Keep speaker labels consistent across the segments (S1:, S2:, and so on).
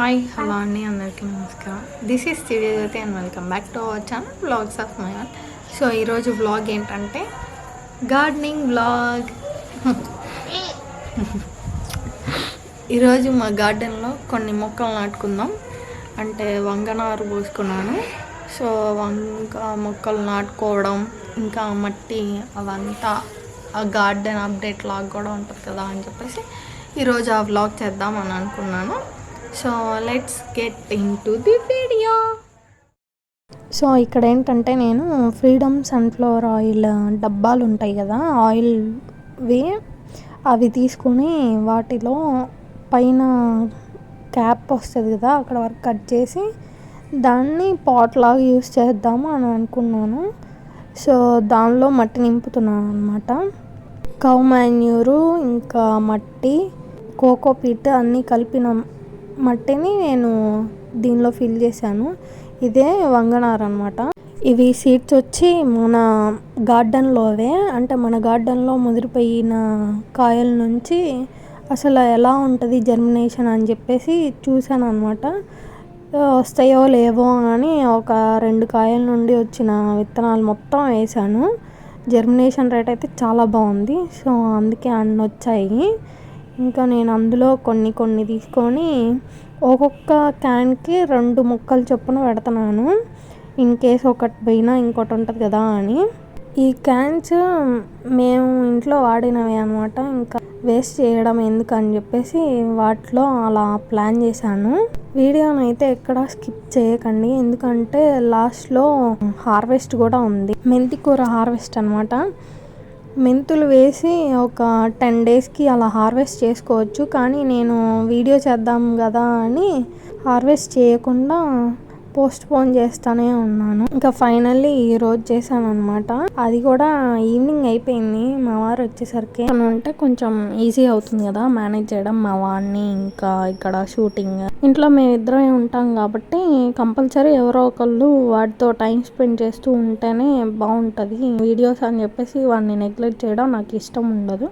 S1: Hi hello అండి, అందరికీ నమస్కారం. This is Jyothi and welcome back to our channel vlogs of my all. So ఈరోజు vlog ఏంటంటే gardening vlog. ఈరోజు మా గార్డెన్లో కొన్ని మొక్కలు నాటుకుందాం. అంటే వంగనారు పోసుకున్నాను. సో వంగ మొక్కలు నాటుకోవడం, ఇంకా మట్టి అవంతా ఆ గార్డెన్ అప్డేట్ లాగ్ కూడా ఉంటుంది కదా అని చెప్పేసి ఈరోజు ఆ వ్లాగ్ చేద్దామని అనుకున్నాను. So let's get in to the video. So ఇక్కడ ఏంటంటే నేను ఫ్రీడమ్ సన్ఫ్లవర్ ఆయిల్ డబ్బాలు ఉంటాయి కదా, ఆయిల్వి, అవి తీసుకొని వాటిలో పైన క్యాప్ వస్తుంది కదా అక్కడ వరకు కట్ చేసి దాన్ని పాట్ లాగా యూస్ చేద్దాము అని అనుకున్నాను. సో దానిలో మట్టి నింపుతున్నాను అనమాట. కౌ మాన్యూరు, ఇంకా మట్టి, కోకోపీట్ అన్నీ కలిపిన మట్టిని నేను దీనిలో ఫిల్ చేశాను. ఇదే వంగనారు అనమాట. ఇవి సీడ్స్ వచ్చి మన గార్డెన్లోవే, అంటే మన గార్డెన్లో ముదిరిపోయిన కాయల నుంచి అసలు ఎలా ఉంటుంది జర్మినేషన్ అని చెప్పేసి చూశాను అనమాట. వస్తాయో లేవో అని ఒక 2 కాయల నుండి వచ్చిన విత్తనాలు మొత్తం వేసాను. జర్మినేషన్ రేట్ అయితే చాలా బాగుంది. సో అందుకే అన్నీ వచ్చాయి. ఇంకా నేను అందులో కొన్ని తీసుకొని ఒక్కొక్క క్యాన్కి 2 ముక్కలు చొప్పున పెడుతున్నాను. ఇన్ కేస్ ఒకటి పోయినా ఇంకోటి ఉంటుంది కదా అని. ఈ క్యాన్స్ మేము ఇంట్లో వాడినవి అనమాట. ఇంకా వేస్ట్ చేయడం ఎందుకు అని చెప్పేసి వాటిలో అలా ప్లాన్ చేశాను. వీడియోని అయితే ఎక్కడ స్కిప్ చేయకండి, ఎందుకంటే లాస్ట్లో హార్వెస్ట్ కూడా ఉంది. మెంతి కూర హార్వెస్ట్ అనమాట. మెంతులు వేసి ఒక 10 డేస్కి అలా హార్వెస్ట్ చేసుకోవచ్చు, కానీ నేను వీడియో చేద్దాం కదా అని హార్వెస్ట్ చేయకుండా పోస్ట్ పోన్ చేస్తూనే ఉన్నాను. ఇంకా ఫైనల్లీ ఈరోజు చేశాను అనమాట. అది కూడా ఈవినింగ్ అయిపోయింది. మా వారు వచ్చేసరికి అంటే కొంచెం ఈజీ అవుతుంది కదా మేనేజ్ చేయడం, మా వాడిని ఇంకా ఇక్కడ షూటింగ్. ఇంట్లో మేమిద్దరం ఉంటాం కాబట్టి కంపల్సరీ ఎవరో ఒకళ్ళు వాటితో టైం స్పెండ్ చేస్తూ ఉంటేనే బాగుంటుంది. వీడియోస్ అని చెప్పేసి వాడిని నెగ్లెక్ట్ చేయడం నాకు ఇష్టం ఉండదు.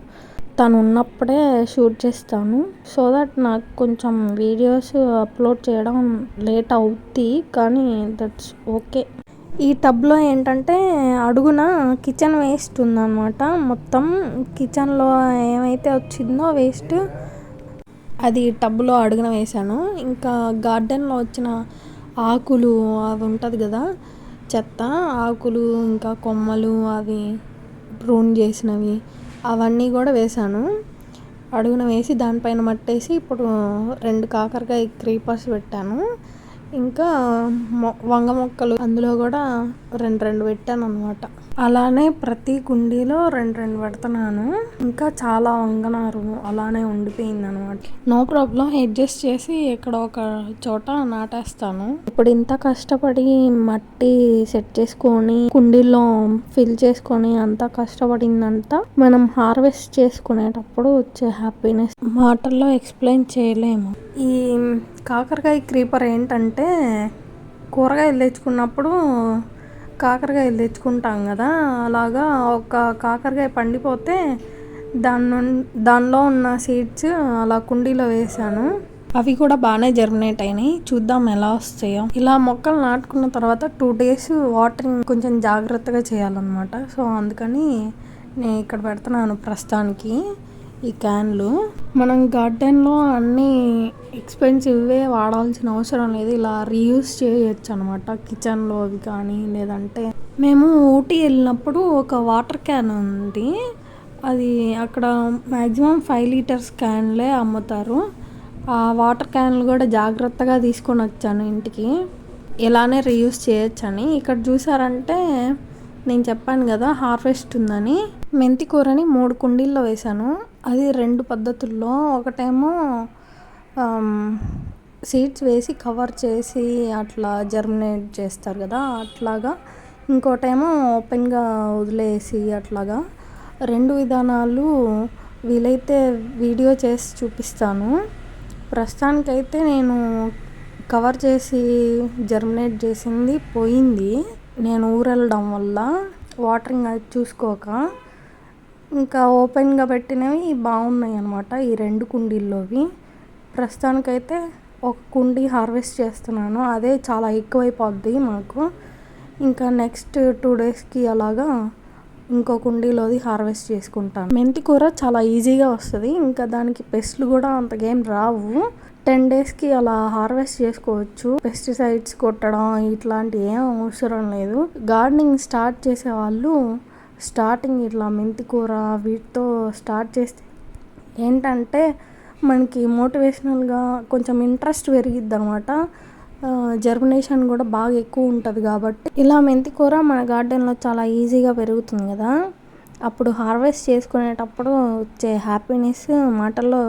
S1: తను ఉన్నప్పుడే షూట్ చేస్తాను, సో దట్ నాకు కొంచెం వీడియోస్ అప్లోడ్ చేయడం లేట్ అవుద్ది, కానీ దట్స్ ఓకే. ఈ టబ్లో ఏంటంటే అడుగున కిచెన్ వేస్ట్ ఉందన్నమాట. మొత్తం కిచెన్లో ఏమైతే వచ్చిందో వేస్ట్ అది టబ్లో అడుగున వేశాను. ఇంకా గార్డెన్లో వచ్చిన ఆకులు అవి ఉంటుంది కదా, చెత్త ఆకులు, ఇంకా కొమ్మలు, అవి ప్రూన్ చేసినవి, అవన్నీ కూడా వేశాను. అడుగున వేసి దానిపైన మట్టేసి ఇప్పుడు 2 కాకరకాయ క్రీపర్స్ పెట్టాను. ఇంకా వంగ మొక్కలు అందులో కూడా 2 పెట్టాను అనమాట. అలానే ప్రతి కుండీలో 2 పెడుతున్నాను. ఇంకా చాలా వంగనారు అలానే ఉండిపోయింది అనమాట. నో ప్రాబ్లం, అడ్జస్ట్ చేసి ఇక్కడ ఒక చోట నాటేస్తాను. ఇప్పుడు ఇంత కష్టపడి మట్టి సెట్ చేసుకొని కుండీల్లో ఫిల్ చేసుకొని అంతా కష్టపడిందంతా మనం హార్వెస్ట్ చేసుకునేటప్పుడు వచ్చే హ్యాపీనెస్ మాటల్లో ఎక్స్ప్లెయిన్ చేయలేము. ఈ కాకరకాయ క్రీపర్ ఏంటంటే కూరగాయలు తెచ్చుకున్నప్పుడు కాకరకాయలు తెచ్చుకుంటాం కదా, అలాగా ఒక కాకరకాయ పండిపోతే దానిలో ఉన్న సీడ్స్ అలా కుండీలో వేసాను. అవి కూడా బాగానే జర్మినేట్ అయినాయి. చూద్దాం ఎలా వస్తాయో. ఇలా మొక్కలు నాటుకున్న తర్వాత 2 డేస్ వాటరింగ్ కొంచెం జాగ్రత్తగా చేయాలన్నమాట. సో అందుకని నేను ఇక్కడ పెడుతున్నాను ప్రస్తుతానికి ఈ క్యాన్లు. మనం గార్డెన్లో అన్నీ ఎక్స్పెన్సివ్వే వాడాల్సిన అవసరం లేదు, ఇలా రీయూజ్ చేయొచ్చు అనమాట. కిచెన్లో అవి కానీ, లేదంటే మేము ఊటీ వెళ్ళినప్పుడు ఒక వాటర్ క్యాన్ ఉంది. అది అక్కడ మ్యాక్సిమం 5 లీటర్స్ క్యాన్లే అమ్ముతారు. ఆ వాటర్ క్యాన్లు కూడా జాగ్రత్తగా తీసుకొని వచ్చాను ఇంటికి, ఇలానే రీయూజ్ చేయొచ్చని. ఇక్కడ చూసారంటే నేను చెప్పాను కదా హార్వెస్ట్ ఉందని. మెంతి కూరని 3 కుండీల్లో వేశాను. అది 2 పద్ధతుల్లో. ఒకటేమో సీడ్స్ వేసి కవర్ చేసి అట్లా జర్మినేట్ చేస్తారు కదా, అట్లాగా. ఇంకోటేమో ఓపెన్గా వదిలేసి అట్లాగా. 2 విధానాలు వీలైతే వీడియో చేసి చూపిస్తాను. ప్రస్తుతానికైతే నేను కవర్ చేసి జర్మినేట్ చేసింది పోయింది, నేను ఊరెళ్ళడం వల్ల వాటరింగ్ అది చూసుకోక. ఇంకా ఓపెన్గా పెట్టినవి బాగున్నాయి అన్నమాట ఈ 2 కుండీల్లోవి. ప్రస్తుతానికైతే ఒక కుండీ హార్వెస్ట్ చేస్తున్నాను. అదే చాలా ఎక్కువైపోద్ది మాకు. ఇంకా నెక్స్ట్ 2 డేస్కి అలాగా ఇంకో కుండీలోది హార్వెస్ట్ చేసుకుంటాను. మెంతి కూర చాలా ఈజీగా వస్తుంది. ఇంకా దానికి పెస్ట్లు కూడా అంతకేం రావు. 10 డేస్కి అలా హార్వెస్ట్ చేసుకోవచ్చు. పెస్టిసైడ్స్ కొట్టడం ఇట్లాంటివి ఏం అవసరం లేదు. గార్డెనింగ్ స్టార్ట్ చేసే వాళ్ళు స్టార్టింగ్ ఇట్లా మెంతి కూర వీటితో స్టార్ట్ చేస్తే ఏంటంటే మనకి మోటివేషనల్గా కొంచెం ఇంట్రెస్ట్ పెరిగిద్ది అనమాట. జర్మినేషన్ కూడా బాగా ఎక్కువ ఉంటుంది కాబట్టి. ఇలా మెంతి కూర మన గార్డెన్లో చాలా ఈజీగా పెరుగుతుంది కదా. అప్పుడు హార్వెస్ట్ చేసుకునేటప్పుడు వచ్చే హ్యాపీనెస్ మాటల్లో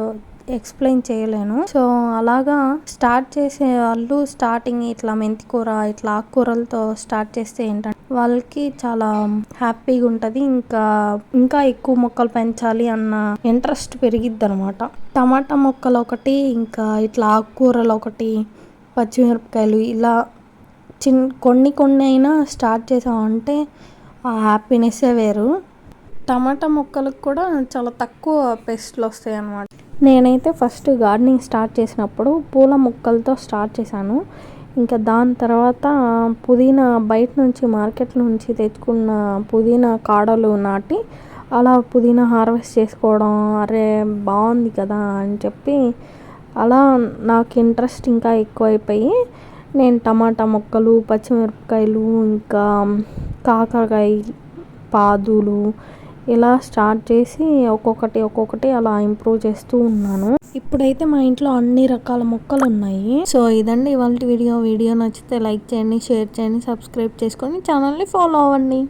S1: ఎక్స్ప్లెయిన్ చేయలేను. సో అలాగా స్టార్ట్ చేసే వాళ్ళు స్టార్టింగ్ ఇట్లా మెంతి కూర ఇట్లా ఆకుకూరలతో స్టార్ట్ చేస్తే ఏంటంటే వాళ్ళకి చాలా హ్యాపీగా ఉంటుంది. ఇంకా ఎక్కువ మొక్కలు పెంచాలి అన్న ఇంట్రెస్ట్ పెరిగిద్ది అనమాట. టమాటా మొక్కలు ఒకటి, ఇంకా ఇట్లా ఆకుకూరలు ఒకటి, పచ్చిమిరపకాయలు ఇలా కొన్ని అయినా స్టార్ట్ చేసామంటే ఆ హ్యాపీనెస్సే వేరు. టమాటా మొక్కలకు కూడా చాలా తక్కువ పెస్ట్లు వస్తాయి అన్నమాట. నేనైతే ఫస్ట్ గార్డెనింగ్ స్టార్ట్ చేసినప్పుడు పూల మొక్కలతో స్టార్ట్ చేశాను. ఇంకా దాని తర్వాత పుదీనా బయట నుంచి మార్కెట్ నుంచి తెచ్చుకున్న పుదీనా కాడలు నాటి అలా పుదీనా హార్వెస్ట్ చేసుకోవడం, అరే బాగుంది కదా అని చెప్పి అలా నాకు ఇంట్రెస్ట్ ఇంకా ఎక్కువైపోయి నేను టమాటా మొక్కలు, పచ్చిమిరపకాయలు, ఇంకా కాకరకాయ పాదులు ఇలా స్టార్ట్ చేసి ఒక్కొక్కటి అలా ఇంప్రూవ్ చేస్తూ ఉన్నాను. ఇప్పుడైతే మా ఇంట్లో అన్ని రకాల మొక్కలు ఉన్నాయి. సో ఇదండి ఇవాళ వీడియో నచ్చితే లైక్ చేయండి, షేర్ చేయండి, సబ్స్క్రైబ్ చేసుకొని ఛానల్ని ఫాలో అవ్వండి.